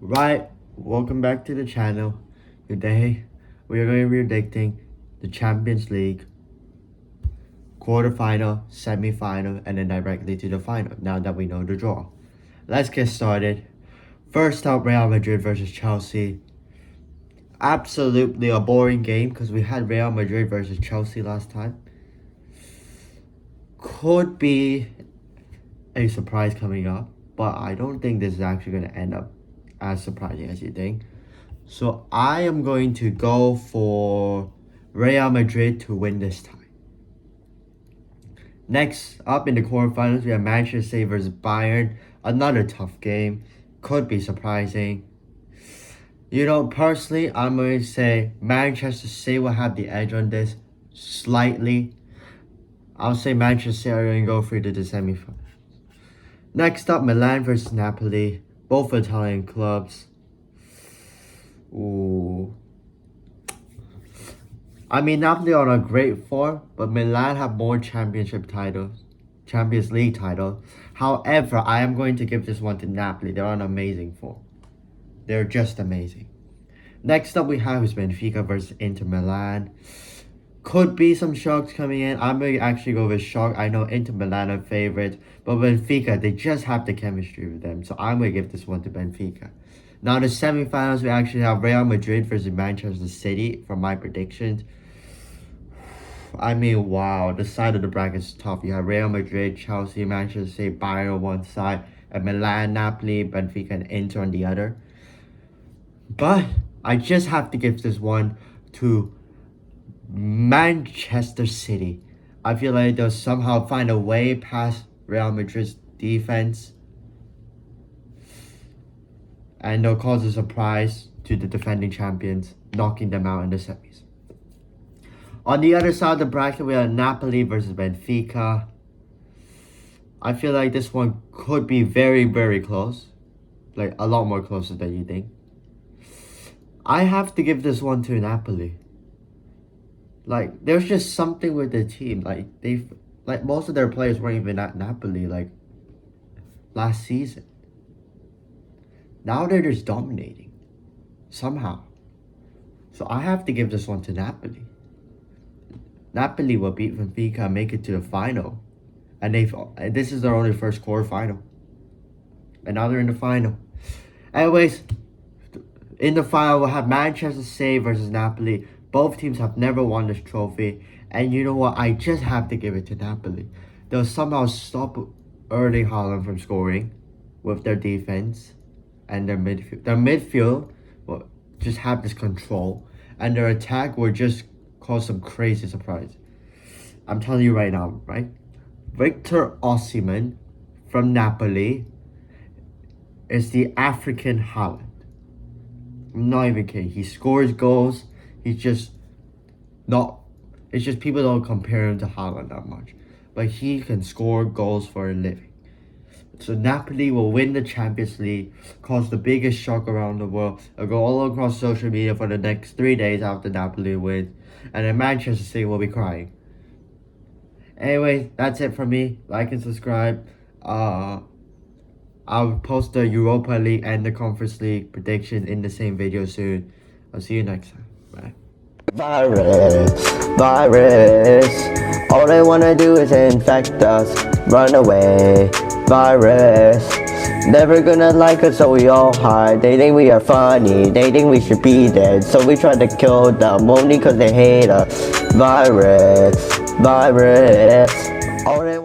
Right, welcome back to the channel. Today, we are going to be predicting the Champions League quarterfinal, semi-final, and then directly to the final, now that we know the draw. Let's get started. First up, Real Madrid versus Chelsea. Absolutely a boring game because we had Real Madrid versus Chelsea last time. Could be a surprise coming up, but I don't think this is actually going to end up as surprising as you think. So I am going to go for Real Madrid to win this time. Next up in the quarterfinals, we have Manchester City versus Bayern. Another tough game. Could be surprising. Personally, I'm going to say Manchester City will have the edge on this slightly. I'll say Manchester City are going to go through to the semifinals. Next up, Milan versus Napoli. Both Italian clubs. Ooh. I mean, Napoli are on a great form, but Milan have more Champions League titles. However, I am going to give this one to Napoli. They're on amazing form. They're just amazing. Next up, we have is Benfica versus Inter Milan. Could be some shocks coming in. I'm going to actually go with shock. I know Inter Milan are favorites, but Benfica, they just have the chemistry with them. So I'm going to give this one to Benfica. Now, the semifinals, we actually have Real Madrid versus Manchester City for my predictions. I mean, wow, the side of the bracket is tough. You have Real Madrid, Chelsea, Manchester City, Bayern on one side, and Milan, Napoli, Benfica, and Inter on the other. But I just have to give this one to Manchester City. I feel like they'll somehow find a way past Real Madrid's defense, and they'll cause a surprise to the defending champions, knocking them out in the semis. On the other side of the bracket, we have Napoli versus Benfica. I feel like this one could be very, very close. Like, a lot more closer than you think. I have to give this one to Napoli. Like, there's just something with the team. Like most of their players weren't even at Napoli, like, last season. Now they're just dominating. Somehow. So I have to give this one to Napoli. Napoli will beat Benfica and make it to the final. And this is their only first quarterfinal. And now they're in the final. Anyways, in the final, we'll have Manchester City versus Napoli. Both teams have never won this trophy. And you know what? I just have to give it to Napoli. They'll somehow stop Erling Haaland from scoring with their defense and their midfield. Their midfield will just have this control. And their attack will just cause some crazy surprise. I'm telling you right now, right? Victor Osimhen from Napoli is the African Haaland. I'm not even kidding. He scores goals. He's just not. It's just people don't compare him to Haaland that much. But he can score goals for a living. So Napoli will win the Champions League, cause the biggest shock around the world. It'll go all across social media for the next 3 days after Napoli wins. And then Manchester City will be crying. Anyway, that's it from me. Like and subscribe. I'll post the Europa League and the Conference League prediction in the same video soon. I'll see you next time. Bye. Virus, all they wanna do is infect us, run away, virus, never gonna like us so we all hide, they think we are funny, they think we should be dead, so we try to kill them only cause they hate us, virus, all they